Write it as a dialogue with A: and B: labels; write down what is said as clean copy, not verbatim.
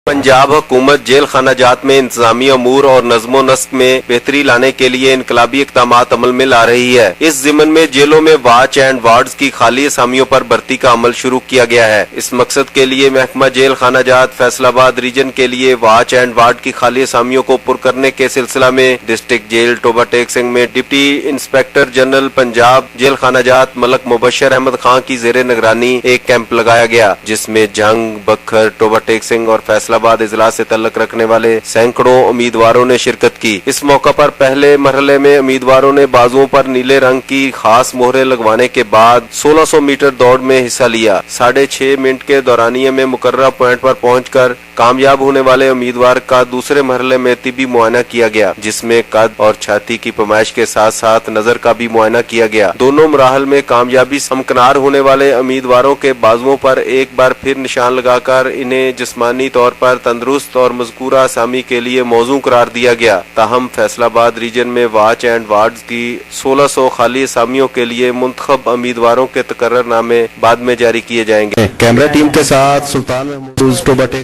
A: पंजाब हुकूमत जेल खाना जात में इंतजामी अमूर और नज़्म नस्क में बेहतरी लाने के लिए इनकलाबी इक़दामात अमल में ला रही है। इस ज़िमन में जेलों में वाच एंड वार्ड्स की खाली असामियों पर भर्ती का अमल शुरू किया गया है। इस मकसद के लिए महकमा जेल खाना जात फैसलाबाद रीजन के लिए वाच एंड वार्ड की खाली असामियों को पुर करने के सिलसिला में डिस्ट्रिक्ट जेल टोबा टेक सिंह में deputy inspector general Punjab jail खाना जात मलक मुबशर अहमद खान की जेर निगरानी एक कैंप लगाया गया, जिसमें जंग, बखर, टोबा टेक सिंह और फैसलाबाद इजला से तल्लुक रखने वाले सैकड़ों उम्मीदवारों ने शिरकत की। इस मौका पर पहले मरहले में उम्मीदवारों ने बाजुओं पर नीले रंग की खास मोहरें लगवाने के बाद 1600 मीटर दौड़ में हिस्सा लिया। 6.5 मिनट के दौरानिये में मुकर्रर पॉइंट पर पहुंचकर कामयाब होने वाले उम्मीदवार का दूसरे मरहले में तिबी मुआयना किया गया, जिसमें कद और छाती की पैमाइश के साथ साथ नजर का भी मुआयना किया गया। दोनों मराहल में कामयाबी हमकनार होने वाले उम्मीदवारों के बाजुओं पर एक बार फिर निशान लगाकर इन्हें जिस्मानी तौर पर तंदुरुस्त और मज़कूरा असामी के लिए मौजू करार दिया गया। ताहम फैसलाबाद रीजन में वाच एंड वार्ड्स की 1600 खाली असामियों के लिए मुंतखब उम्मीदवारों के तकर्रर नामे बाद में जारी किए जाएंगे।
B: कैमरा टीम के साथ सुल्तान महमूद टोबा टेक